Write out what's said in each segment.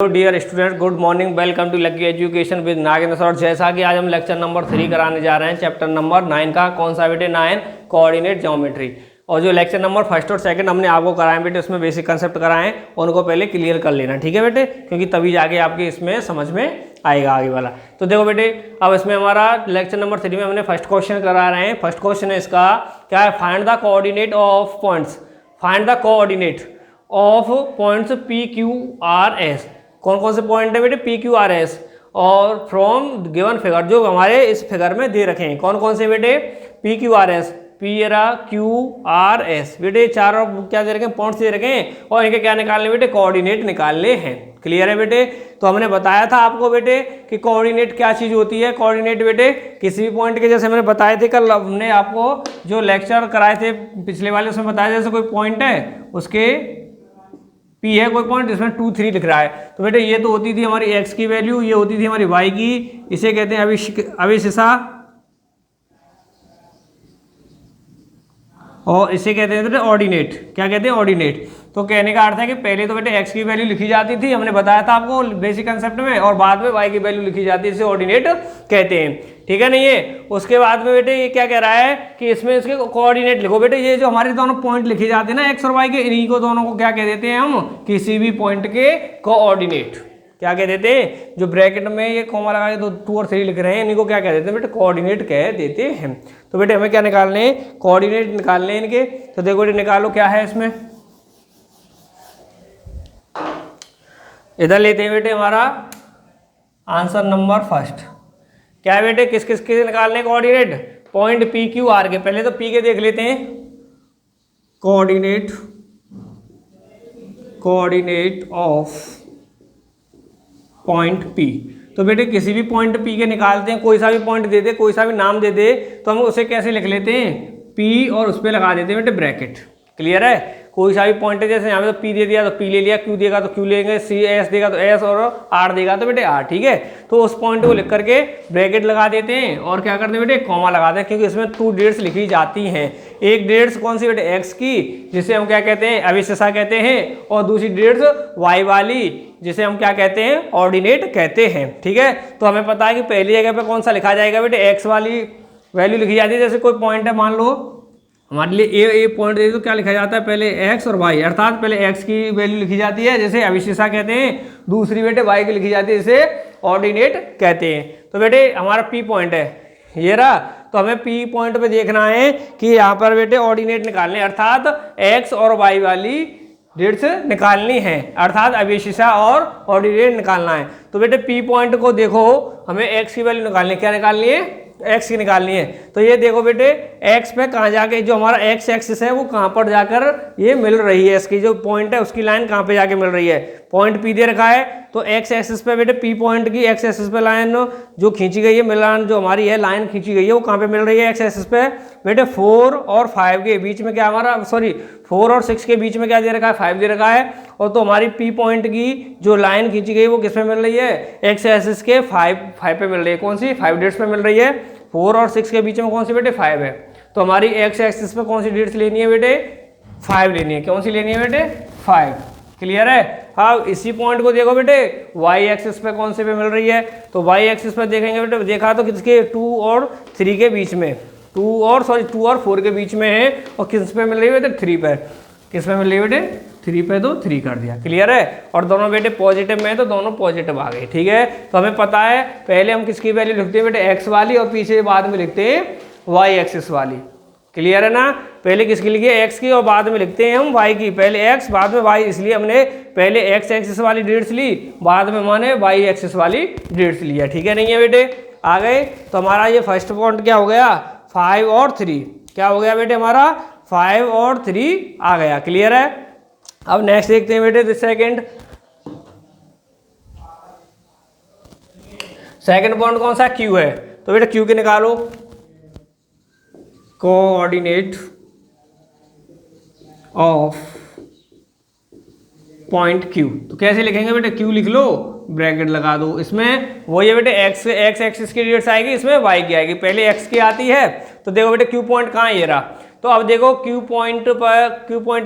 Hello dear student, good morning. Welcome to Lucky Education with Nagendra sir. जैसा कि आज हम लेक्चर नंबर 3 कराने जा रहे हैं, चैप्टर नंबर 9 का। कौन सा बेटे? 9 कोऑर्डिनेट ज्योमेट्री। और जो लेक्चर नंबर 1 और 2 हमने आपको कराए बेटे, उसमें बेसिक कंसेप्ट कराएं, उनको पहले क्लियर कर लेना, ठीक है बेटे, क्योंकि तभी जाके आपके इसमें समझ में आएगा आगे वाला। तो देखो बेटे, अब इसमें हमारा लेक्चर नंबर 3 में हमने फर्स्ट क्वेश्चन करा रहे हैं। फर्स्ट क्वेश्चन है इसका क्या है? Find the coordinate of points. Find the coordinate of points P Q R S. कौन कौन से पॉइंट है बेटे? पी क्यू आर एस और फ्रॉम गिवन फिगर, जो हमारे इस फिगर में दे रखे हैं। कौन कौन से बेटे? P Q R S, P Q R S बेटे, चारों क्या दे रखे हैं? पॉइंट्स दे रखे हैं, और इनके क्या निकालने बेटे? कोऑर्डिनेट निकालने हैं। क्लियर है बेटे? तो हमने बताया था आपको बेटे कि कोऑर्डिनेट क्या चीज़ होती है। कोऑर्डिनेट बेटे किसी भी पॉइंट के, जैसे हमने बताए थे कल, हमने आपको जो लेक्चर कराए थे पिछले वाले, उसमें बताया जैसे कोई पॉइंट है, उसके P है कोई पॉइंट, इसमें 2, 3 लिख रहा है, तो बेटे ये तो होती थी हमारी x की वैल्यू, ये होती थी हमारी y की। इसे कहते हैं अभिशिषा, और इसे कहते हैं बेटे ऑर्डिनेट। क्या कहते हैं? ऑर्डिनेट। तो कहने का अर्थ है कि पहले तो बेटे x की वैल्यू लिखी जाती थी, हमने बताया था आपको बेसिक कंसेप्ट में, और बाद में y की वैल्यू लिखी जाती है, इसे ऑर्डिनेट कहते हैं, ठीक है नहीं है? उसके बाद में बेटे ये क्या कह रहा है कि इसमें इसके कोऑर्डिनेट लिखो बेटे। ये जो हमारे दोनों पॉइंट लिखे जाते हैं ना, x और y के, इन्हीं को दोनों को क्या कह देते हैं हम? किसी भी पॉइंट के कोऑर्डिनेट। क्या कह देते हैं? जो ब्रैकेट में ये कॉमा लगा के 2 और 3 लिख रहे हैं, इन्हीं को क्या कह देते हैं बेटे? कोऑर्डिनेट कह देते हैं। तो बेटे हमें क्या निकालने हैं? कोऑर्डिनेट निकालने हैं इनके। तो देखो बेटे, निकालो क्या है इसमें। इधर लेते हैं बेटे हमारा आंसर नंबर फर्स्ट। क्या है बेटे? किस किस के निकालने coordinate? Point P Q are के। पहले तो पी के देख लेते हैं। Coordinate of point P। तो बेटे किसी भी पॉइंट P के निकालते हैं, कोई सा भी पॉइंट दे दे, कोई सा भी नाम दे दे, तो हम उसे कैसे लिख लेते हैं? P, और उस पर लगा देते हैं बेटे ब्रैकेट। क्लियर है? कोई सा भी पॉइंट है, जैसे यहाँ पे तो P दे दिया तो P ले लिया, Q देगा तो Q लेंगे, C S देगा तो S, और R देगा तो बेटे R, ठीक है? तो उस पॉइंट को लिख करके ब्रैकेट लगा देते हैं, और क्या करते हैं बेटे? कॉमा लगाते हैं, क्योंकि इसमें 2 डेट्स लिखी जाती हैं। एक डेट्स कौन सी बेटे? X की, जिसे हम क्या कहते हैं? अभिशिषा कहते हैं, और दूसरी डेट्स Y वाली, जिसे हम क्या कहते हैं? ऑर्डिनेट कहते हैं, ठीक है? तो हमें पता है कि पहली जगह पे कौन सा लिखा जाएगा बेटे? X वाली वैल्यू लिखी जाती है। जैसे कोई पॉइंट है, मान लो हमारे लिए ए पॉइंट दे तो क्या लिखा जाता है? पहले x और y, अर्थात पहले x की वैल्यू लिखी जाती है, जैसे अभिशिषा कहते हैं। दूसरी बेटे y की लिखी जाती है, इसे ऑर्डिनेट कहते हैं। तो बेटे हमारा P पॉइंट है, ये रहा। तो हमें P पॉइंट पे देखना है कि यहाँ पर बेटे ऑर्डिनेट निकालने, अर्थात x और y वाली डेट्स निकालनी है, अर्थात अभिशिषा और ऑर्डिनेट निकालना है। तो बेटे P पॉइंट को देखो, हमें x की वैल्यू निकालनी है। क्या निकालनी है? x की निकालनी है। तो ये देखो बेटे, x पे कहाँ जाके, जो हमारा x एक्सिस है वो कहाँ पर जाकर ये मिल रही है, इसकी जो पॉइंट है उसकी लाइन कहाँ पे जाके मिल रही है? पॉइंट P दे रखा है, तो x एक्सिस पे बेटे P पॉइंट की x एक्सिस पे लाइन जो खींची गई है, मिलान जो हमारी है लाइन खींची गई है, वो कहाँ पे मिल रही है? x एक्सिस पे बेटे 4 और 5 के बीच में, क्या हमारा 4 और 6 के बीच में क्या दे रखा है? 5 दे रखा है। और तो हमारी P पॉइंट की जो लाइन खींची गई वो किस पे मिल रही है? x एक्सिस के 5 पे मिल रही है। कौन सी? 5 डेट्स पे मिल रही है। 4 और 6 के बीच में कौन सी बेटे? 5 है। तो हमारी x एक्सिस पे कौन सी डेट्स लेनी है बेटे? 5 लेनी है। कौन सी लेनी है बेटे? 5। क्लियर है? हाँ, इसी पॉइंट को देखो बेटे, y एक्सिस पे कौन से पे मिल रही है? तो y एक्सिस पे देखेंगे बेटे, देखा तो किसके? 2 और 3 के बीच में, 2 और 4 के बीच में है। और किस पे मिल रही है बेटे? 3 पे। किस पे मिल रही है बेटे? 3 पे, तो 3 कर दिया। क्लियर है? और दोनों बेटे पॉजिटिव में है, तो दोनों पॉजिटिव आ गए, ठीक है? तो हमें पता है पहले हम किसकी वैल्यू लिखते हैं बेटे? x वाली, और पीछे बाद में लिखते हैं y एक्सिस वाली। क्लियर है ना? पहले किसकी लिखी है? x की, और बाद में लिखते हैं हम y की। पहले x बाद में y, इसलिए हमने पहले x एक्सिस वाली डेट्स ली, बाद में माने y एक्सिस वाली डेट्स लिया, ठीक है नहीं है बेटे? आ गए? तो हमारा ये फर्स्ट पॉइंट क्या हो गया? 5 और 3। क्या हो गया बेटे? हमारा 5 और 3 आ गया। क्लियर है? अब नेक्स्ट देखते हैं बेटे, सेकंड पॉइंट कौन सा? Q है। तो बेटे Q के निकालो कोऑर्डिनेट ऑफ पॉइंट Q। तो कैसे लिखेंगे बेटे? Q लिख लो, ब्रैकेट लगा दो। इसमें वही है बेटे, x एक्सिस की डेट्स आएगी, इसमें y की आएगी। पहले x की आती है, तो देखो बेटे Q पॉइंट कहाँ है? ये रहा। तो अब देखो Q पॉइंट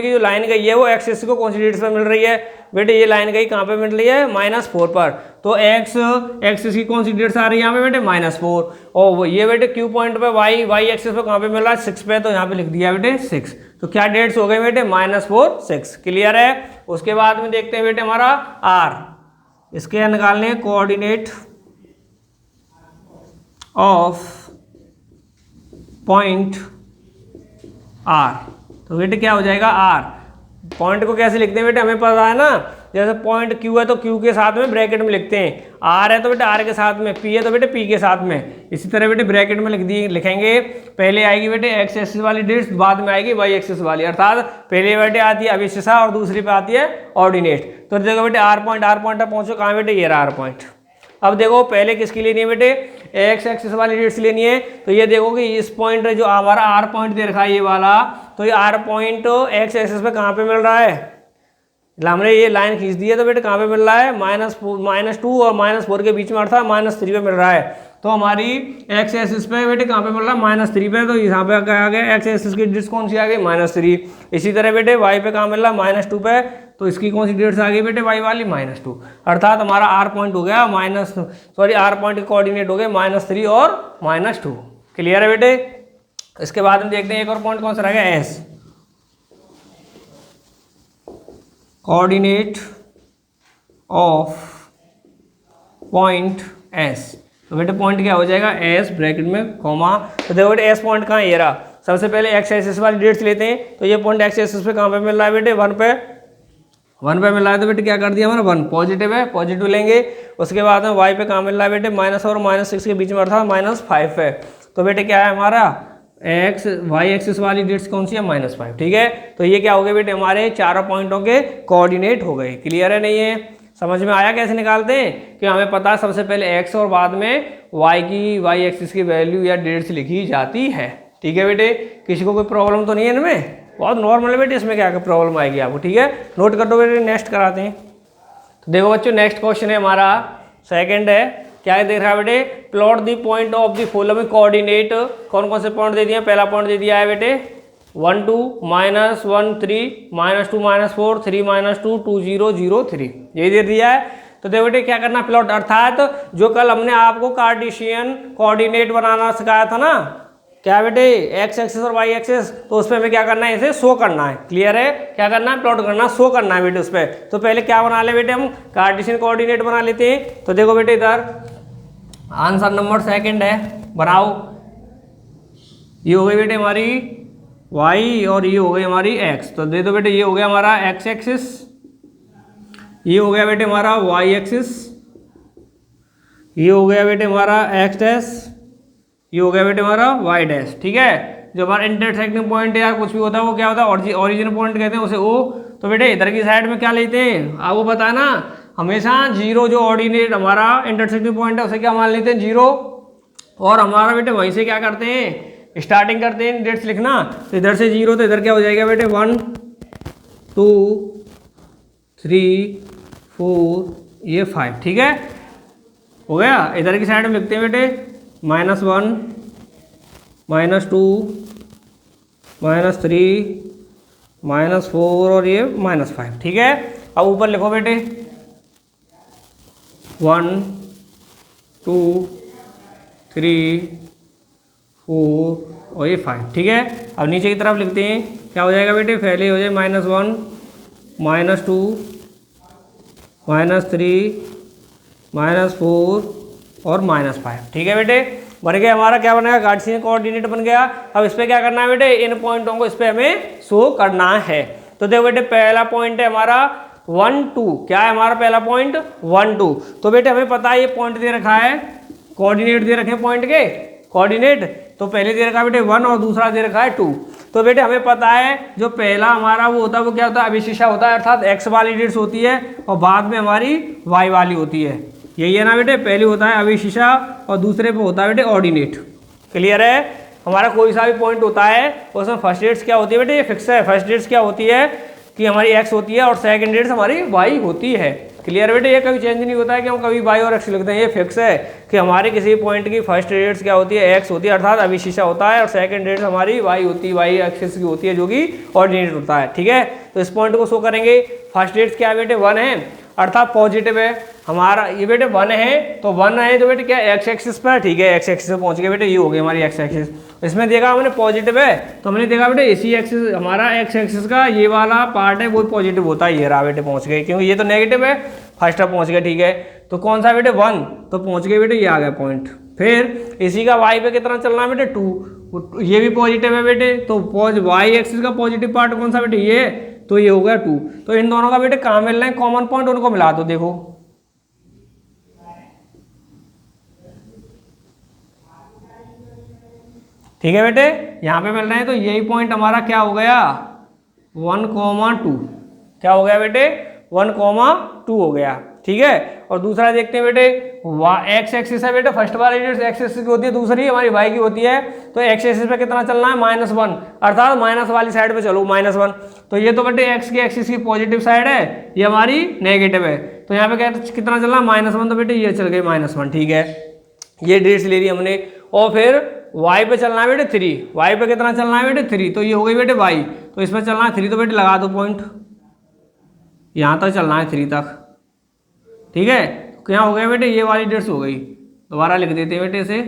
की जो लाइन गई है वो एक्सिस को कौन सी डेट्स पे मिल रही है? बेटे ये लाइन गई कहाँ पे मिल रही है, -4 पर। तो एक्स की कौन सी डेट्स आ रही है यहाँ पे बेटे, -4। और ये बेटे क्यू पॉइंट पे वाई एक्सिस पे कहाँ पे मिल रहा है, 6 पे, तो यहाँ पे लिख दिया बेटे 6। तो क्या डेट्स हो गए बेटे, -4 6। क्लियर है। उसके बाद में देखते हैं बेटे हमारा आर, इसके निकालने कोऑर्डिनेट ऑफ पॉइंट आर। तो बेटे क्या हो जाएगा, आर। पॉइंट को कैसे लिखते हैं बेटे, हमें पता है ना, जैसे पॉइंट क्यू है तो क्यू के साथ में ब्रैकेट में लिखते हैं, आर है तो बेटे आर के साथ में, पी है तो बेटे पी के साथ में। इसी तरह बेटे ब्रैकेट में लिखेंगे, पहले आएगी बेटे एक्स एक्सिस वाली डिस्क, बाद में आएगी वाई एक्सिस वाली, अर्थात पहले बेटे आती है अभिशिषा और दूसरी पे आती है ऑर्डिनेट। तो देखो बेटे आर पॉइंट तक पहुंचो, कहाँ बेटे, ये रहा आर पॉइंट। अब देखो पहले किसकी लेनी है बेटे, एक्स एक्सिस वाली डिस्क लेनी है। तो ये देखो कि इस पॉइंट जो हमारा आर पॉइंट दे रखा है ये वाला, तो ये आर पॉइंट एक्स एक्सिस पे कहाँ पे मिल रहा है, हमने ये लाइन खींच दी है, तो बेटे कहाँ पे मिल रहा है, -2 और -4 के बीच में, अर्थात -3 पे मिल रहा है। तो हमारी एक्स एक्सिस पे बेटे कहाँ पे मिल रहा है, -3 पे। तो यहाँ पे क्या आ गया, एक्स एक्सिस की डिस्क कौन सी आ गई, -3। इसी तरह बेटे वाई पे कहाँ मिल रहा है, -2 पे, तो इसकी कौन सी डिस्क आ गई बेटे, वाई वाली, -2। अर्थात हमारा आर पॉइंट हो गया आर पॉइंट के कोऑर्डिनेट हो गए -3 और -2। क्लियर है बेटे। इसके बाद हम देखते हैं एक और पॉइंट कौन सा रह गया, S, coordinate of point S. तो बेटे पॉइंट क्या हो जाएगा, एस ब्रैकेट में कॉमा। तो देखो बेटे एस पॉइंट कहाँ है, ये रहा। सबसे पहले एक्स एक्सिस वाली डेट्स लेते हैं, तो ये पॉइंट एक्स एक्सिस पे कहाँ पे मिल रहा है बेटे, 1 पे मिल रहा है। तो बेटे क्या कर दिया हमारा, 1 पॉजिटिव है, पॉजिटिव लेंगे। उसके बाद में वाई पे कहाँ मिल रहा है बेटे, माइनस और -6 के बीच में, अर्थात -5 है। तो बेटे क्या है हमारा, एक्स वाई एक्सिस वाली डेट्स कौन सी है, -5। ठीक है। तो ये क्या हो गए बेटे, हमारे चारों पॉइंटों के कोऑर्डिनेट हो गए। क्लियर है नहीं है, समझ में आया कैसे निकालते हैं, कि हमें पता है सबसे पहले एक्स और बाद में वाई एक्सिस की वैल्यू या डेट्स लिखी जाती है। ठीक है बेटे, किसी को कोई प्रॉब्लम तो नहीं है इनमें, बहुत नॉर्मल है बेटे, इसमें क्या प्रॉब्लम आएगी आपको। ठीक है, नोट कर दो बेटे, नेक्स्ट कराते हैं। तो देखो बच्चों नेक्स्ट क्वेश्चन है हमारा, सेकंड है, क्या है देख रहा है बेटे, plot the point of the following coordinate. कौन कौन से पॉइंट दे दिए, पहला पॉइंट दे दिया है बेटे 1 2 -1 3 -2 -4 3 -2 2 0 0 3, यही दे दिया है। तो देखो बेटे क्या करना, प्लॉट, अर्थात जो कल हमने आपको कार्टेशियन कोऑर्डिनेट बनाना सिखाया था ना, क्या बेटे एक्स एक्सिस और वाई एक्सिस, तो उस पर हमें क्या करना है, इसे शो करना है। क्लियर है, क्या करना है, प्लॉट करना, शो करना है बेटे उस पर। तो पहले क्या बना ले बेटे, हम कार्टेशियन कोऑर्डिनेट बना लेते हैं। तो देखो बेटे इधर आंसर नंबर सेकंड है, बनाओ। ये हो गई बेटे हमारी y और ये हो गई हमारी x। तो दे दो बेटे, ये हो गया हमारा x एक्सिस, ये हो गया बेटे हमारा y एक्सिस, ये हो गया बेटे हमारा x डैश, ये हो गया बेटे हमारा y डैश। ठीक है, जो हमारा इंटरसेक्टिंग पॉइंट है यार, कुछ भी होता है वो क्या होता है, ओरिजिन पॉइंट कहते हैं उसे O। तो बेटे इधर की साइड में क्या लेते हैं, आपको पता है ना, हमेशा 0 जो ऑर्डिनेट हमारा इंटरसेक्टिंग पॉइंट है उसे क्या मान लेते हैं, 0। और हमारा बेटे वहीं से क्या करते हैं, स्टार्टिंग करते हैं डेट्स लिखना। तो इधर से 0, तो इधर क्या हो जाएगा बेटे 1 2 3 4 ये 5। ठीक है, हो गया। इधर की साइड में लिखते हैं बेटे -1 -2 -3 -4 और ये -5। ठीक है, अब ऊपर लिखो बेटे 1 2 3 4 और ये 5। ठीक है, अब नीचे की तरफ लिखते हैं, क्या हो जाएगा बेटे, पहले हो जाए -1 -2 -3 -4 और -5। ठीक है बेटे, बन गया हमारा, क्या बनेगा, कार्टेशियन कोऑर्डिनेट बन गया। अब इस पर क्या करना है बेटे, इन पॉइंटों को इस पर हमें शो करना है। तो देखो बेटे पहला पॉइंट है हमारा 1 2, क्या है हमारा पहला पॉइंट 1 2। तो बेटे हमें पता है ये पॉइंट दे रखा है, कोऑर्डिनेट दे रखे पॉइंट के कोऑर्डिनेट। तो पहले दे रखा है बेटे 1 और दूसरा दे रखा है 2। तो बेटे हमें पता है जो पहला हमारा वो होता है वो क्या होता है, अभिशिषा होता है, अर्थात x वाली डेट्स होती है और बाद में हमारी y वाली होती है। यही है ना बेटे, पहले होता है अभिशिषा और दूसरे पे होता है बेटे ऑर्डिनेट। क्लियर है, हमारा कोई सा भी पॉइंट होता है उसमें फर्स्ट डेट्स क्या होती है बेटे, ये फिक्स है। फर्स्ट डेट्स क्या होती है, की हमारी एक्स होती है और सेकंड डेट्स हमारी वाई होती है। क्लियर बेटे, ये कभी चेंज नहीं होता है कि हम कभी वाई और एक्स लिखते हैं, ये फिक्स है कि हमारे किसी पॉइंट की फर्स्ट डेट्स क्या होती है, एक्स होती है अर्थात अविशिष्टा होता है, और सेकंड डेट्स हमारी वाई होती है, वाई एक्सिस की होती है जो कि ऑर्डिनेट होता है। ठीक है, तो इस पॉइंट को शो करेंगे। फर्स्ट डेट्स क्या है बेटे 1 है अर्थात पॉजिटिव है हमारा, ये बेटे 1 है तो 1 है तो बेटे क्या एक्स एक्सिस पर, ठीक है एक्स एक्सिस पे पहुंच गए बेटे, ये हो गई हमारी एक्स एक्सिस। इसमें देखा हमने पॉजिटिव है तो हमने देखा बेटे इसी एक्सिस हमारा एक्स एक्सिस का ये वाला पार्ट है वो पॉजिटिव होता है, ये रहा बेटे पहुंच गए, क्योंकि ये तो नेगेटिव है, फर्स्ट तक पहुंच गए। ठीक है, तो कौन सा बेटे 1 तो पहुंच गए बेटे, ये आ गया पॉइंट। फिर इसी का वाई पे कितना चलना है बेटे 2, ये भी पॉजिटिव है बेटे, तो वाई एक्सिस का पॉजिटिव पार्ट कौन सा बेटे ये, तो ये हो गया 2। तो इन दोनों का बेटे कहाँ मिल रहे हैं कॉमन पॉइंट, उनको मिला दो। देखो ठीक है बेटे, यहाँ पे मिल रहे हैं तो यही पॉइंट हमारा क्या हो गया 1,2, क्या हो गया बेटे 1,2 हो गया। ठीक है, और दूसरा देखते हैं बेटे एक्स एक्सिस है बेटे, फर्स्ट वाली एक्स एक्सिस की होती है, दूसरी हमारी वाई की होती है। तो एक्स एक्सिस पे कितना चलना है -1 अर्थात माइनस वाली साइड पे चलो -1। तो ये तो बेटे एक्स की एक्सिस की पॉजिटिव साइड है, ये हमारी नेगेटिव है, तो यहाँ पे कितना चलना है -1, तो बेटे ये चल गई -1। ठीक है, ये डेट्स ले ली हमने। और फिर वाई पे चलना है बेटे 3, वाई पे कितना चलना है बेटे 3, तो ये हो गई बेटे वाई, तो इसमें चलना है 3, तो बेटे लगा दो पॉइंट, यहाँ तक चलना है 3 तक। ठीक है, क्या हो गया बेटे ये वाली डेट्स हो गई, दोबारा लिख देते हैं बेटे इसे।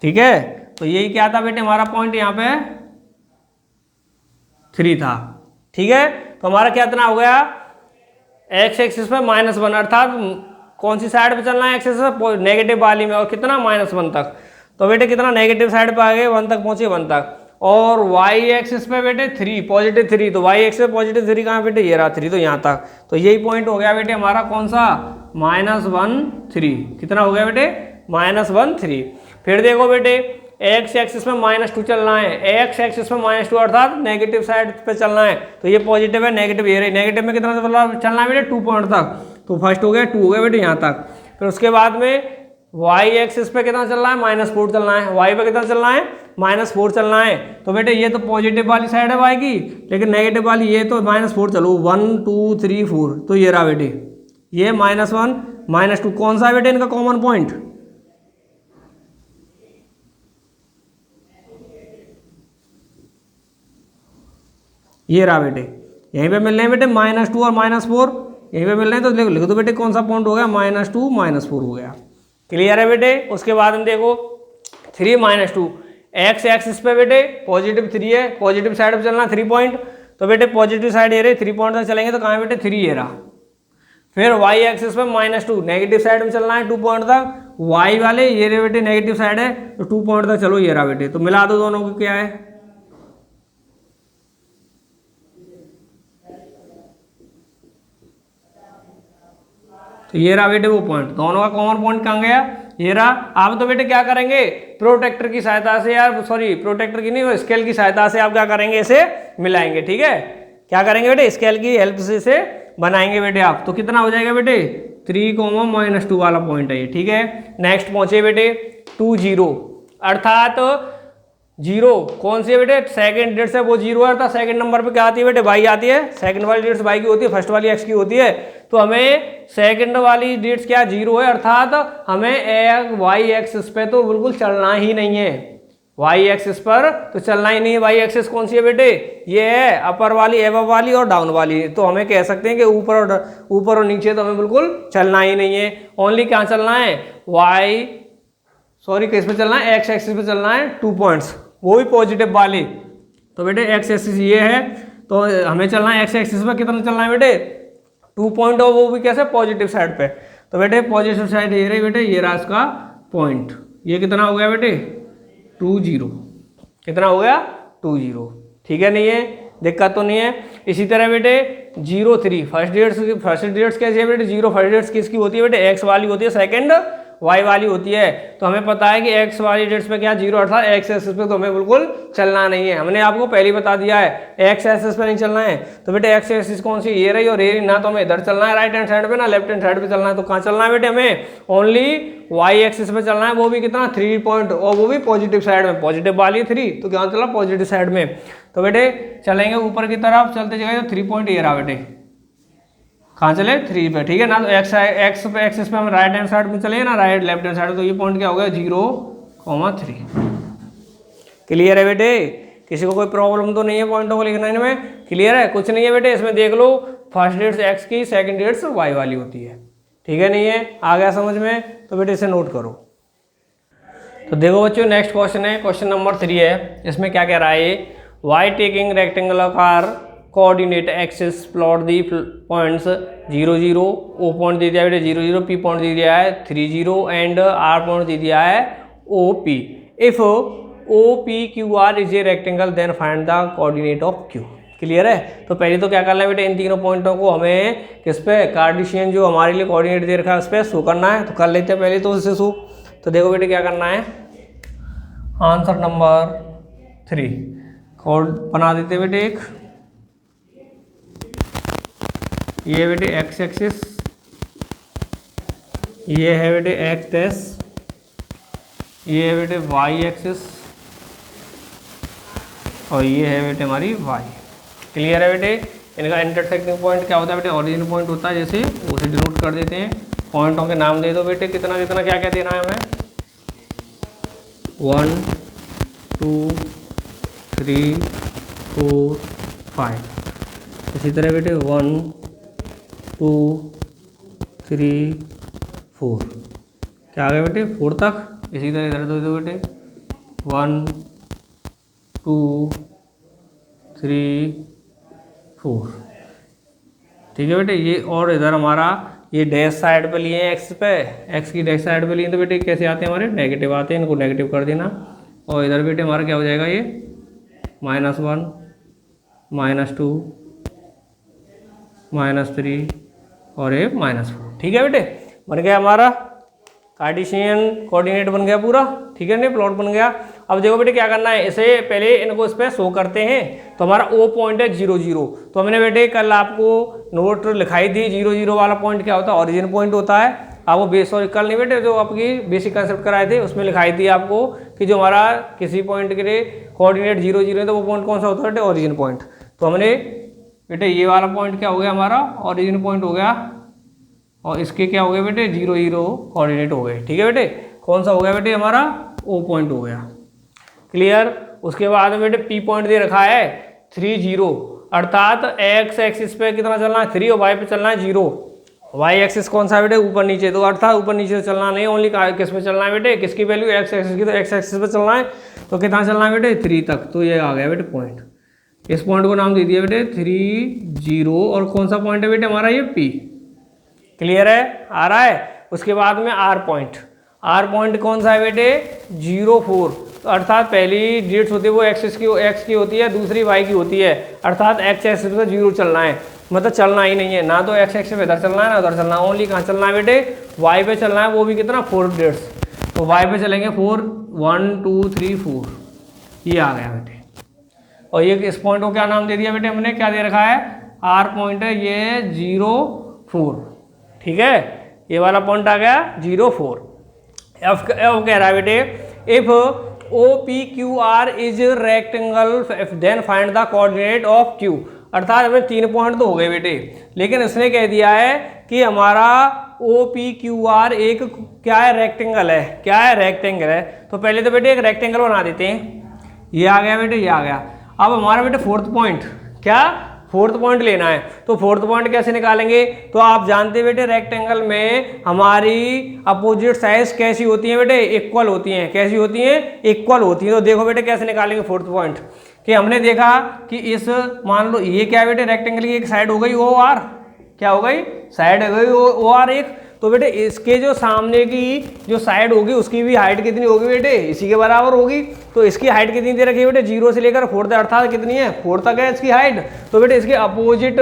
ठीक है, तो यही क्या था बेटे हमारा पॉइंट यहाँ पे 3 था। ठीक है, तो हमारा क्या इतना हो गया एक्स एक्सिस पे -1 अर्थात कौन सी साइड पे चलना है एक्स एक्सिस पे, नेगेटिव वाली में, और कितना -1 तक। तो बेटे कितना नेगेटिव साइड पे आ गए 1 तक पहुंचे 1 तक। और वाई एक्सिस पे बेटे 3 पॉजिटिव 3, तो वाई एक्सिस पे पॉजिटिव 3 कहाँ बेटे ये रहा 3, तो यहाँ तक। तो यही पॉइंट हो गया बेटे हमारा कौन सा -1,3, कितना हो गया बेटे -1,3। फिर देखो बेटे एक्स एक्सिस में -2 चलना है, एक्स एक्सिस में -2 अर्थात नेगेटिव साइड पे चलना है, तो ये पॉजिटिव है नेगेटिव ये रही, नेगेटिव में कितना चलना है बेटे 2 पॉइंट तक, तो फर्स्ट हो गया 2 हो गया बेटे यहाँ तक। फिर उसके बाद में वाई एक्सिस पे कितना चलना है -4 चलना है, वाई पे कितना चलना है -4 चलना है। तो बेटे ये तो पॉजिटिव वाली साइड है वाई की, लेकिन नेगेटिव वाली ये तो -4 चलो 1 2 3 4, तो ये रहा बेटे ये -1 -2, कौन सा है बेटे इनका कॉमन पॉइंट, ये रहा बेटे, यहीं पे मिल रहे हैं बेटे -2 और -4 यहीं पे मिल रहे हैं, तो लिख दो बेटे कौन सा पॉइंट हो गया -2 -4 हो गया। क्लियर है बेटे। उसके बाद में देखो 3 -2 एक्स एक्सिस पे बेटे पॉजिटिव 3 है, पॉजिटिव साइड पे चलना 3 पॉइंट, तो बेटे पॉजिटिव साइड ये रही 3 पॉइंट तक चलेंगे, तो कहाँ है बेटे 3 ये रहा। फिर वाई एक्सिस पे -2 नेगेटिव साइड में चलना है 2 पॉइंट तक, वाई वाले ये रहे बेटे नेगेटिव साइड है, तो 2 पॉइंट तक चलो ये रहा बेटे, तो मिला दो दोनों को क्या है, तो ये रहा बेटे वो पॉइंट, दोनों का कॉमन पॉइंट कहाँ गया ये रहा। आप तो बेटे क्या करेंगे प्रोटेक्टर की सहायता से, यार सॉरी प्रोटेक्टर की नहीं, स्केल की सहायता से आप क्या करेंगे इसे मिलाएंगे। ठीक है, क्या करेंगे बेटे स्केल की हेल्प से इसे बनाएंगे बेटे आप, तो कितना हो जाएगा बेटे 3, -2 वाला पॉइंट है ये। ठीक है, नेक्स्ट पहुंचे बेटे 2 0 अर्थात 0 कौन सी है बेटे सेकंड डेट्स है वो 0 है, अर्थात सेकंड नंबर पे क्या आती है बेटे वाई आती है, सेकंड वाली डेट्स वाई की होती है, फर्स्ट वाली एक्स की होती है, तो हमें सेकंड वाली डेट्स क्या 0 है, अर्थात हमें वाई एक्सिस पे तो बिल्कुल चलना ही नहीं है, वाई एक्सिस पर तो चलना ही नहीं है। वाई एक्सिस कौन सी है बेटे ये है अपर वाली, एवं वाली और डाउन वाली, तो हमें कह सकते हैं कि ऊपर और नीचे तो हमें बिल्कुल चलना ही नहीं है, ओनली क्या चलना है वाई सॉरी किस पे चलना है एक्स एक्सिस पे चलना है 2 पॉइंट्स, वो भी पॉजिटिव वाली। तो बेटे एक्स एक्सिस ये है, तो हमें चलना है एक्स एक्सिस पे कितना चलना है बेटे 2 पॉइंट, और वो भी कैसे पॉजिटिव साइड पे, तो बेटे पॉजिटिव साइड ये रही बेटे, ये रहा इसका पॉइंट, ये कितना हो गया बेटे 2 0, कितना हो गया 2 0। ठीक है, नहीं है दिक्कत तो नहीं है। इसी तरह बेटे 0 3 फर्स्ट डेट्स कैसी है बेटे 0 फर्स्ट डेट्स किसकी होती है बेटे एक्स वाली होती है, सेकंड वाई वाली होती है। तो हमें पता है कि एक्स वाली डेट्स पे क्या 0 अर्थात एक्स एक्सिस पे तो हमें बिल्कुल चलना नहीं है। हमने आपको पहले ही बता दिया है एक्स एक्सिस पे नहीं चलना है। तो बेटे एक्स एक्सिस कौन सी, ये रही और ये रही, ना तो हमें इधर चलना है राइट हैंड साइड पे, ना लेफ्ट हैंड साइड पे चलना है। तो कहाँ चलना है बेटे, हमें ओनली वाई एक्सिस पे चलना है, वो भी कितना 3 पॉइंट, और वो भी पॉजिटिव साइड में, पॉजिटिव वाली 3, तो क्या चला पॉजिटिव साइड में। तो बेटे चलेंगे ऊपर की तरफ, चलते जाएंगे तो 3 पॉइंट ये रहा बेटे, कहाँ चले 3 पे, ठीक है ना। तो एक्स पे एक्सिस पे हम राइट हैंड साइड में चले ना, राइट लेफ्ट हैंड साइड, तो ये पॉइंट क्या हो गया 0,3। क्लियर है बेटे, किसी को कोई प्रॉब्लम तो नहीं है पॉइंटों को लिखने में, क्लियर है, कुछ नहीं है बेटे। इसमें देख लो फर्स्ट डेट्स एक्स की, सेकंड डेट्स वाई वाली होती है, ठीक है, नहीं है, आ गया समझ में। तो बेटे इसे नोट करो। तो देखो बच्चों नेक्स्ट क्वेश्चन है, क्वेश्चन नंबर 3 है। इसमें क्या कह रहा है, by taking rectangular car coordinate axis plot the points 0 0, O point दे दिया बेटे 0 0, पी पॉइंट दे दिया है 3 0 एंड आर पॉइंट दे दिया है O P. If O P Q R is a rectangle then find the coordinate of Q. Clear है। तो पहले तो क्या करना है बेटे, इन तीनों पॉइंटों को हमें किस पे, कार्टेशियन जो हमारे लिए कोऑर्डिनेट दे रखा है उस पर शो करना है। तो कर लेते हैं पहले तो उससे शो। तो देखो बेटे क्या करना है, आंसर नंबर 3 कोड बना देते हैं बेटे। एक ये बेटे एक्स एक्सिस, ये है बेटे एक्स डैश, ये है बेटे वाई एक्सिस, और ये है बेटे हमारी वाई। क्लियर है बेटे। इनका इंटरसेक्टिंग पॉइंट क्या होता है बेटे, ओरिजिन पॉइंट होता है, जैसे उसे डिनोट कर देते हैं। पॉइंटों के नाम दे दो बेटे, कितना कितना क्या क्या देना है हमें, 1 2 3 4 5। इसी तरह बेटे 1 2 3 4, क्या आ गया बेटे 4 तक। इसी तरह इधर दे दो बेटे 1 2 3 4, ठीक है बेटे। ये और इधर हमारा ये डैश साइड पे लिए एक्स पे, एक्स की डैश साइड पे लिए, तो बेटे कैसे आते हैं हमारे, नेगेटिव आते हैं, इनको नेगेटिव कर देना। और इधर बेटे हमारा क्या हो जाएगा, ये -1 -2 -3 और ये -4, ठीक है बेटे। बन गया हमारा कार्टेशियन कोऑर्डिनेट बन गया पूरा, ठीक है नहीं, प्लॉट बन गया। अब देखो बेटे क्या करना है, इसे पहले इनको इस पर शो करते हैं। तो हमारा ओ पॉइंट है 0 0, तो हमने बेटे कल आपको नोट लिखाई थी 0 0 वाला पॉइंट क्या होता है, ओरिजिन पॉइंट होता है। आपको बेस और कल नहीं बेटे जो आपकी बेसिक कंसेप्ट कराए थे उसमें लिखाई थी आपको कि जो हमारा किसी पॉइंट के लिए कोऑर्डिनेट 0 0 है तो वो पॉइंट कौन सा होता है बेटे, ओरिजिन पॉइंट। तो हमने बेटे ये वाला पॉइंट क्या हो गया हमारा, ओरिजिन पॉइंट हो गया, और इसके क्या हो गए बेटे 0 0 कोऑर्डिनेट हो गए, ठीक है बेटे। कौन सा हो गया बेटे हमारा, ओ पॉइंट हो गया। क्लियर। उसके बाद में बेटे पी पॉइंट दे रखा है 3 0, अर्थात एक्स एक्सिस पे कितना चलना है 3 और वाई पे चलना है 0। वाई एक्सिस कौन सा है बेटे, ऊपर नीचे, तो अर्थात ऊपर नीचे चलना नहीं, ओनली किस पे चलना है बेटे, किसकी वैल्यू एक्स एक्सिस की, तो एक्स एक्सिस पे चलना है। तो कितना चलना है बेटे 3 तक। तो ये आ गया बेटे पॉइंट, इस पॉइंट को नाम दे दिया बेटे 3 0, और कौन सा पॉइंट है बेटे हमारा ये पी। क्लियर है, आ रहा है। उसके बाद में आर पॉइंट, आर पॉइंट कौन सा है बेटे 0 4, तो अर्थात पहली डेट्स होती है वो एक्स की होती है, दूसरी वाई की होती है, अर्थात एक्स एक्सिस पे 0 चलना है, मतलब चलना ही नहीं है, ना तो एक्स एक्सिस पे इधर चलना है ना उधर चलना है, ओनली कहाँ चलना है बेटे वाई पे चलना है, वो भी कितना 4 डेट्स। तो वाई पे चलेंगे 4 1 2 3 4, ये आ गया बेटे। और ये इस पॉइंट को क्या नाम दे दिया बेटे हमने, क्या दे रखा है, आर पॉइंट है ये 0 4, ठीक है। ये वाला पॉइंट आ गया 0 4। एफ कह रहा है बेटे if O P Q R is rectangle then find the coordinate of Q. अर्थात हमें 3 पॉइंट तो हो गए बेटे, लेकिन इसने कह दिया है कि हमारा ओ पी क्यू आर एक क्या है, रेक्टेंगल है। क्या है, रेक्टेंगल है। तो पहले तो बेटे एक रेक्टेंगल बना देते हैं, ये आ गया बेटे, ये आ गया। अब हमारा बेटे 4th पॉइंट, क्या 4th पॉइंट लेना है। तो 4th पॉइंट कैसे निकालेंगे, तो आप जानते हैं बेटे रेक्टेंगल में हमारी अपोजिट साइड कैसी होती हैं बेटे, इक्वल होती हैं। कैसी होती हैं, इक्वल होती हैं। तो देखो बेटे कैसे निकालेंगे 4th पॉइंट, कि हमने देखा कि इस, मान लो ये क्या है बेटे, रेक्टेंगल की एक साइड हो गई ओ आर, क्या हो गई, साइड हो गई ओ आर एक। तो बेटे इसके जो सामने की जो साइड होगी उसकी भी हाइट कितनी होगी बेटे, इसी के बराबर होगी। तो इसकी हाइट कितनी दे रखी है बेटे, 0 से लेकर 4 तक, अर्थात कितनी है 4 तक है इसकी हाइट। तो बेटे इसके अपोजिट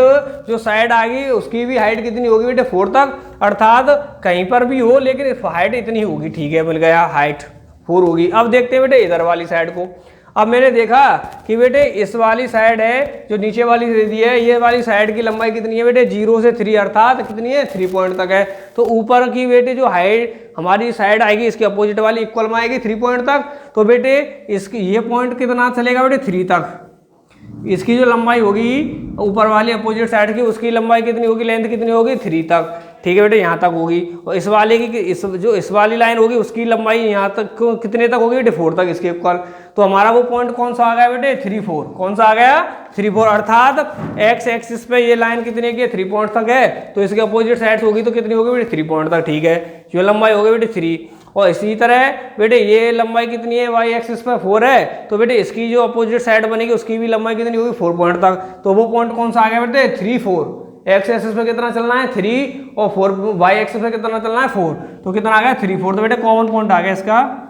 जो साइड आएगी उसकी भी हाइट कितनी होगी बेटे, 4 तक, अर्थात कहीं पर भी हो लेकिन हाइट इतनी होगी। ठीक है, मिल गया, हाइट 4 होगी। अब देखते हैं बेटे इधर वाली साइड को। अब मैंने देखा कि बेटे इस वाली साइड है जो नीचे वाली दे दी है, ये वाली साइड की लंबाई कितनी है बेटे, 0 से 3, अर्थात कितनी है 3 पॉइंट तक है। तो ऊपर की बेटे जो हाइट हमारी साइड आएगी इसके अपोजिट वाली इक्वल में आएगी 3 पॉइंट तक। तो बेटे इसकी ये पॉइंट कितना चलेगा बेटे, 3 तक। इसकी जो लंबाई होगी ऊपर वाली अपोजिट साइड की, उसकी लंबाई कितनी होगी, लेंथ कितनी होगी, 3 तक। ठीक है बेटे, यहाँ तक होगी। और इस वाले की इस वाली लाइन होगी उसकी लंबाई यहाँ तक कितने तक होगी बेटे, 4 तक, इसके इक्वल। तो हमारा वो पॉइंट कौन सा आ गया बेटे, 3, 4। कौन सा आ गया, 3, 4, अर्थात एक्स एक्सिस पे ये लाइन कितने की है, 3 पॉइंट तक है। तो इसके अपोजिट साइड्स होगी तो कितनी होगी बेटे, 3 पॉइंट तक। ठीक है, जो लंबाई होगी बेटे 3। और इसी तरह बेटे ये लंबाई कितनी है, वाई एक्सिस पर 4 है। तो बेटे इसकी जो अपोजिट साइड बनेगी उसकी भी लंबाई कितनी होगी, 4 पॉइंट तक। तो वो पॉइंट कौन सा आ गया बेटे, 3, 4। एक्स एक्सिस पे कितना चलना है, 3, और 4 वाई एक्सिस पे कितना चलना है, 4। तो कितना आ गया, 3, 4। तो बेटे कॉमन पॉइंट आ गया इसका।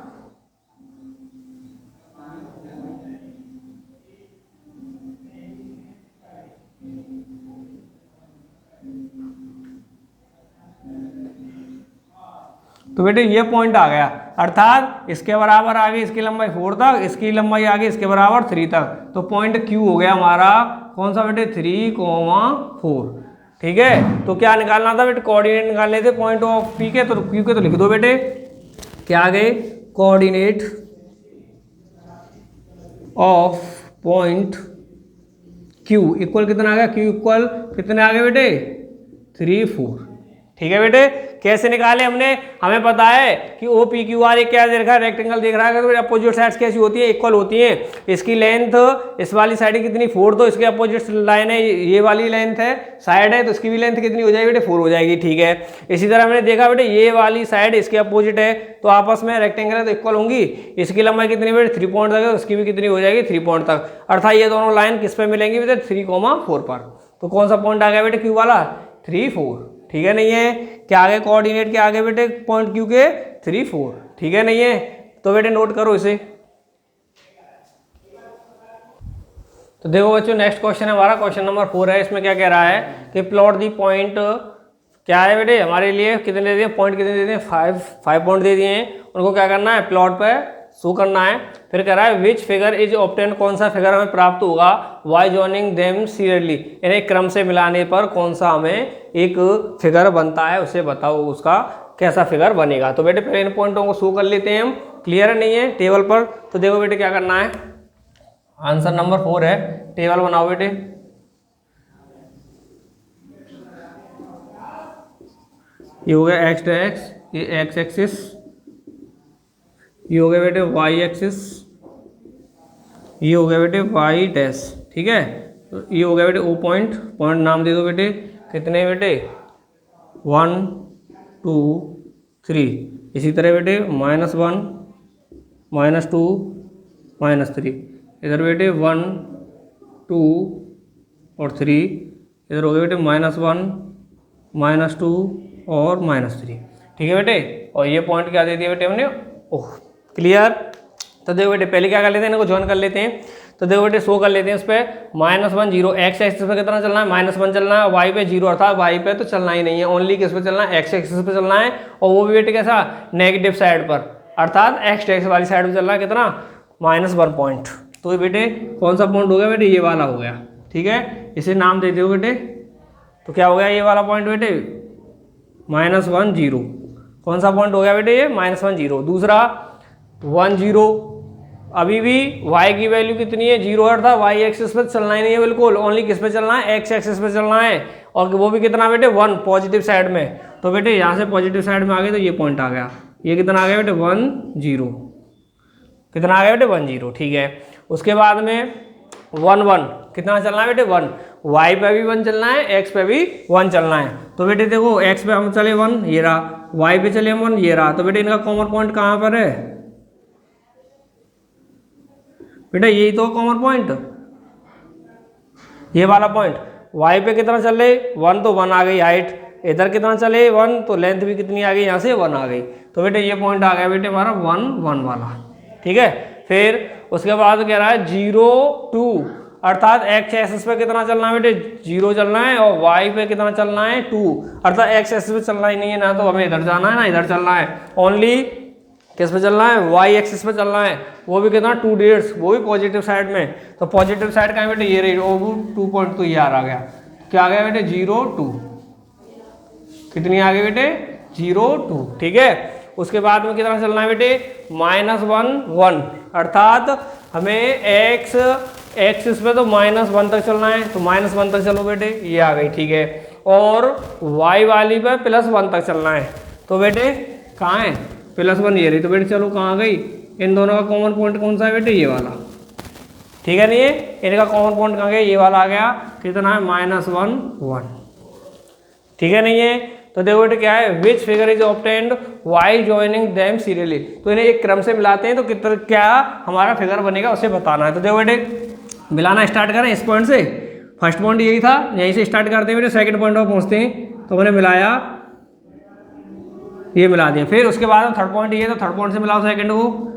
तो बेटे ये पॉइंट आ गया, अर्थात इसके बराबर आ गई इसकी लंबाई 4 तक, इसकी लंबाई आ गई इसके बराबर 3 तक। तो पॉइंट Q हो गया हमारा कौन सा बेटे, 3,4। ठीक है, तो क्या निकालना था बेटे, कोऑर्डिनेट निकालने थे पॉइंट ऑफ P के। तो Q के तो लिख दो बेटे, क्या आ गए, coordinate of point Q equal कितना आ गया, Q इक्वल कितने आ गए बेटे, 3, 4। ठीक है बेटे, कैसे निकाले हमने, हमें पता है कि ओ पी क्यू आर एक क्या देख रहा है, रेक्टेंगल देख रहा है। तो अपोजिट साइड्स कैसी होती है, इक्वल होती हैं। इसकी लेंथ इस वाली साइड कितनी, 4, तो इसके अपोजिट लाइन है, ये वाली लेंथ है, साइड है, तो इसकी भी लेंथ कितनी हो जाएगी बेटे, 4 हो जाएगी। ठीक है, इसी तरह हमने देखा बेटे ये वाली साइड इसके अपोजिट है, तो आपस में रेक्टेंगल है तो इक्वल होंगी। इसकी लंबाई कितनी बेटे, 3 पॉइंट तक है, उसकी भी कितनी हो जाएगी, 3 पॉइंट तक। अर्थात ये दोनों लाइन किस पे मिलेंगी बेटे, 3,4 पर। तो कौन सा पॉइंट आ गया बेटे, क्यू वाला, 3, 4। ठीक है, नहीं है, क्या आगे कोऑर्डिनेट के आगे बेटे पॉइंट क्यू के, 3, 4। ठीक है, नहीं है, तो बेटे नोट करो इसे। तो देखो बच्चों, नेक्स्ट क्वेश्चन है हमारा, क्वेश्चन नंबर 4 है। इसमें क्या कह रहा है कि प्लॉट दी पॉइंट, क्या है बेटे हमारे लिए कितने दे दिए, पॉइंट कितने दे दिए, 5 पॉइंट दे दिए हैं। उनको क्या करना है, प्लॉट पर शो करना है। फिर कह रहा है विच फिगर इज ऑब्टेन, कौन सा फिगर हमें प्राप्त होगा, वाई जॉइनिंग देम सीरियसली, इन्हें क्रम से मिलाने पर कौन सा हमें एक फिगर बनता है, उसे बताओ उसका कैसा फिगर बनेगा। तो बेटे पहले इन पॉइंटों को शो कर लेते हैं हम, क्लियर है नहीं है टेबल पर। तो देखो बेटे क्या करना है, आंसर नंबर 4 है, टेबल बनाओ बेटे। ये हो गया एक्स डैश, ये एक्स एक्सिस, ये हो गया बेटे वाई एक्सिस, ये हो गया बेटे वाई डैश। ठीक है, तो ये हो गया बेटे ओ पॉइंट, पॉइंट नाम दे दो बेटे, कितने बेटे, 1, 2, 3। इसी तरह बेटे -1, -2, -3। इधर बेटे 1, 2 और 3। इधर हो गया बेटे -1, -2 और -3। ठीक है बेटे, और ये पॉइंट क्या दे दिया बेटे हमने, ओह क्लियर। तो देखो बेटे पहले क्या कर लेते हैं, इनको ज्वाइन कर लेते हैं। तो देखो बेटे शो कर लेते हैं इस पर, -1, 0, एक्स एक्सिस पे कितना चलना है, -1 चलना है, वाई पे 0, अर्थात वाई पे तो चलना ही नहीं है, ओनली किस पे चलना है, एक्स एक्सिस पे चलना है। और वो भी बेटे कैसा, नेगेटिव साइड पर, अर्थात एक्स एक्स वाली साइड पर चलना है, कितना, -1 पॉइंट। तो ये बेटे कौन सा पॉइंट हो गया बेटे, ये वाला हो गया। ठीक है, इसे नाम दे दो बेटे। तो क्या हो गया ये वाला पॉइंट बेटे, -1, 0। कौन सा पॉइंट हो गया बेटे ये, -1, 0। दूसरा 1, 0, अभी भी y की वैल्यू कितनी है, 0 है, था y एक्सिस पे चलना ही नहीं है बिल्कुल, ओनली किस पे चलना है, x एक्सिस पे चलना है। और वो भी कितना बेटे, 1 पॉजिटिव साइड में। तो बेटे यहाँ से पॉजिटिव साइड में आ गए तो ये पॉइंट आ गया, ये कितना आ गया बेटे, 1, 0। कितना आ गया बेटे, 1, 0। ठीक है, उसके बाद में 1, 1 कितना चलना है बेटे, 1। y पे भी 1 चलना है, x पे भी 1 चलना है। तो बेटे देखो x पे हम चले 1, ये रहा, y पे चले 1, ये रहा। तो बेटे इनका कॉमन पॉइंट कहाँ पर है बेटा, यही तो कॉमन पॉइंट, ये वाला पॉइंट। y पे कितना चल रहे, 1, तो 1 आ गई हाइट। इधर कितना चले 1, तो लेंथ भी कितनी आ गई, यहाँ से 1 आ गई। तो बेटे ये पॉइंट आ गया बेटे हमारा 1 1 वाला, ठीक है। फिर उसके बाद कह रहा है 0 2, अर्थात एक्स एक्सिस पे कितना चलना है बेटे 0 चलना है, और वाई पे कितना चलना है 2, अर्थात एक्स एक्सिस पे चलना ही नहीं है, ना तो हमें इधर जाना है ना इधर चलना है, ओनली किस पे चलना है, वाई एक्सिस पे चलना है, वो भी कितना 2 डेट्स, वो भी पॉजिटिव साइड में। तो पॉजिटिव साइड का है बेटे ये रही, वो 2 पॉइंट तो ये आ गया, क्या आ गया बेटे 0 2, कितनी आ गई बेटे 0 2, ठीक है। उसके बाद में कितना चलना है बेटे -1 1, अर्थात हमें एक्स एक्सिस पे तो -1 तक चलना है, तो -1 तक चलो बेटे, ये आ गई, ठीक है। और वाई वाली पे +1 तक चलना है, तो बेटे कहाँ है +1 ये रही, तो बेटे चलो कहाँ आ गई, इन दोनों का कॉमन पॉइंट कौन सा है बेटे ये वाला, ठीक है। नहीं है इनका कॉमन पॉइंट कहाँ गया, ये वाला आ गया, कितना है -1 1, ठीक है। नहीं है तो देखो बेटे क्या है, which figure is obtained by joining them serially, तो इन्हें एक क्रम से मिलाते हैं तो कितना क्या हमारा फिगर बनेगा उसे बताना है। तो देखो बेटे मिलाना स्टार्ट करें इस पॉइंट से, फर्स्ट पॉइंट यही था, यहीं से स्टार्ट करते हैं बेटे, सेकंड पॉइंट पर पहुंचते हैं, तो मैंने मिलाया, ये मिला दिया। फिर उसके बाद थर्ड पॉइंट ये, तो थर्ड पॉइंट से मिलाओ सेकंड को,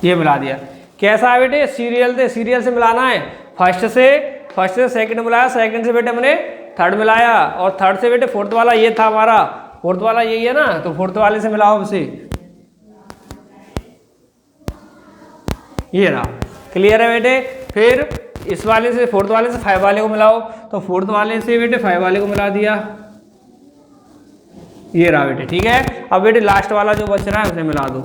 ये मिला दिया। कैसा है बेटे सीरियल से, सीरियल से मिलाना है, फर्स्ट से सेकंड मिलाया, सेकंड से बेटे मैंने थर्ड मिलाया, और थर्ड से बेटे फोर्थ वाला ये था हमारा, फोर्थ वाला यही है ना, तो फोर्थ वाले से मिलाओ उसे, ये रहा, क्लियर है बेटे। फिर इस वाले से फोर्थ वाले से 5 वाले को मिलाओ, तो फोर्थ वाले से बेटे 5 वाले को मिला दिया, ये रहा बेटे, ठीक है। अब बेटे लास्ट वाला जो बच रहा है उसे मिला दो,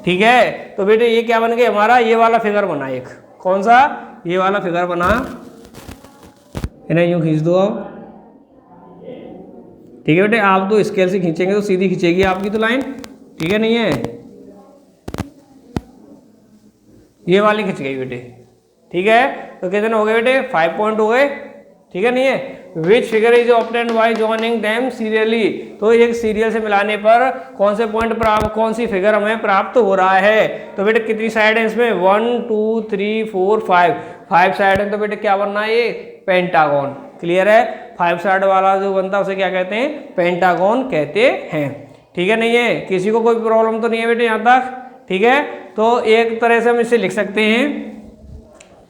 ठीक है। तो बेटे ये क्या बन गया हमारा, ये वाला फिगर बना एक, कौन सा, ये वाला फिगर बना, इन्हें यूं खींच दो अब, ठीक है बेटे। आप तो स्केल से खींचेंगे तो सीधी खींचेगी आपकी तो लाइन, ठीक है। नहीं है ये वाली खिंच गई बेटे, ठीक है। तो कितने हो गए बेटे 5 पॉइंट हो गए, ठीक है। नहीं है which figure is obtained by joining them serially, तो एक सीरियल से मिलाने पर कौन से पॉइंट प्राप्त, कौन सी फिगर हमें प्राप्त हो रहा है। तो बेटे कितनी साइड है इसमें 1 2 3 4 5 साइड है, तो बेटे क्या बनना है ये पेंटागन, क्लियर है। 5 साइड वाला जो बनता है उसे क्या कहते हैं, पेंटागन कहते हैं, ठीक है। नहीं है किसी को कोई प्रॉब्लम तो नहीं है बेटे यहाँ तक, ठीक है। तो एक तरह से हम इसे लिख सकते हैं,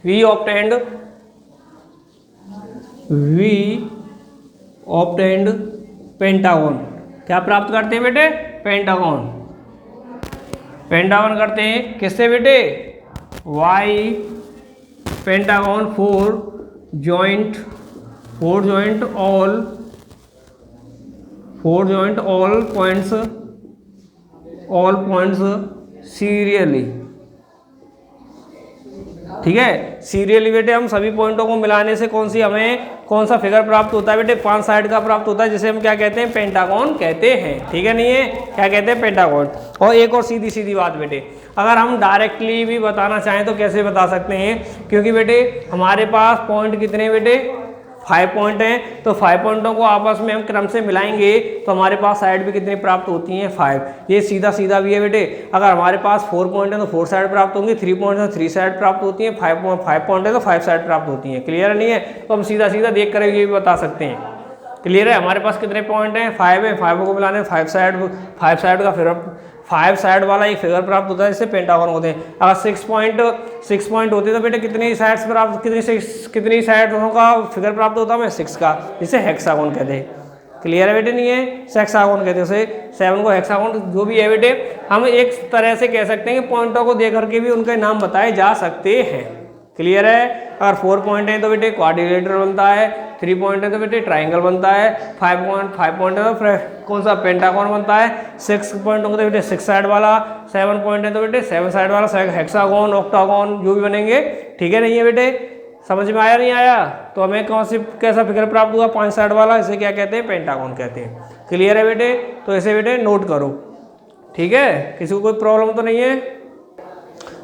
वी ऑब्टेन्ड पेंटागन, क्या प्राप्त करते हैं बेटे पेंटागन, पेंटागन करते हैं किससे बेटे, by pentagon 4 joint all points serially, ठीक है। सीरियली बेटे हम सभी पॉइंटों को मिलाने से कौन सा फिगर प्राप्त होता है बेटे, 5 साइड का प्राप्त होता है, जिसे हम क्या कहते हैं पेंटागन कहते हैं, ठीक है। नहीं है क्या कहते हैं पेंटागन। और एक और सीधी बात बेटे, अगर हम डायरेक्टली भी बताना चाहें तो कैसे बता सकते हैं, क्योंकि बेटे हमारे पास पॉइंट कितने बेटे 5 पॉइंट हैं, तो 5 पॉइंटों को आपस में हम क्रम से मिलाएंगे तो हमारे पास साइड भी कितनी प्राप्त होती हैं 5। ये सीधा भी है बेटे, अगर हमारे पास 4 पॉइंट है तो 4 साइड प्राप्त होंगी, 3 पॉइंट है तो 3 साइड प्राप्त होती हैं, 5 पॉइंट है तो 5 साइड प्राप्त होती हैं, क्लियर नहीं है। तो हम सीधा देख कर ये भी बता सकते हैं, क्लियर है। हमारे पास कितने पॉइंट हैं 5 है, 5 को मिलाने 5 साइड का फिर 5 साइड वाला एक फिगर प्राप्त होता है, जिससे पेंटागन होते हैं। अगर 6 पॉइंट होते तो बेटे कितनी साइड्स प्राप्त, कितनी साइडों का फिगर प्राप्त होता है हमें 6 का, जिसे हेक्सागोन कहते हैं, क्लियर है बेटे। नहीं है हेक्सागोन कहते हैं उसे, 7 को हेक्सागोन जो भी है बेटे। हम एक तरह से कह सकते हैं कि पॉइंटों को देख करके भी उनके नाम बताए जा सकते हैं, क्लियर है। अगर 4 पॉइंट है तो बेटे क्वाड्रिलेटरल बनता है, 3 पॉइंट है तो बेटे ट्राइंगल बनता है, 5 पॉइंट है तो कौन सा पेंटागन बनता है, 6 पॉइंट होंगे तो बेटे 6 साइड वाला, 7 पॉइंट है तो बेटे 7 साइड वाला, हेक्सागोन ऑक्टागोन जो भी बनेंगे, ठीक है। नहीं है बेटे समझ में आया नहीं आया, तो हमें कैसा फिगर प्राप्त हुआ 5 साइड वाला, इसे क्या कहते हैं पेंटागन कहते हैं, क्लियर है बेटे। तो इसे बेटे नोट करो, ठीक है। किसी को कोई प्रॉब्लम तो नहीं है।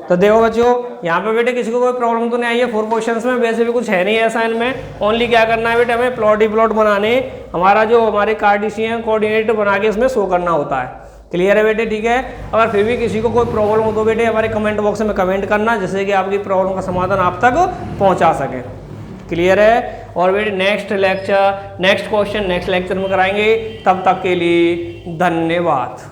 तो देखो बच्चों यहाँ पे बेटे किसी को कोई प्रॉब्लम तो नहीं आई है 4 क्वेश्चंस में, वैसे भी कुछ है नहीं ऐसा इनमें। ओनली क्या करना है बेटे, हमें प्लॉट बनाने, हमारे कार्टेशियन कोऑर्डिनेट बना के इसमें शो करना होता है, क्लियर है बेटे, ठीक है। अगर फिर भी किसी को कोई प्रॉब्लम हो तो बेटे हमारे कमेंट बॉक्स में कमेंट करना, जिससे कि आपकी प्रॉब्लम का समाधान आप तक पहुँचा सके, क्लियर है। और बेटे next lecture, next question next lecture में कराएंगे। तब तक के लिए धन्यवाद।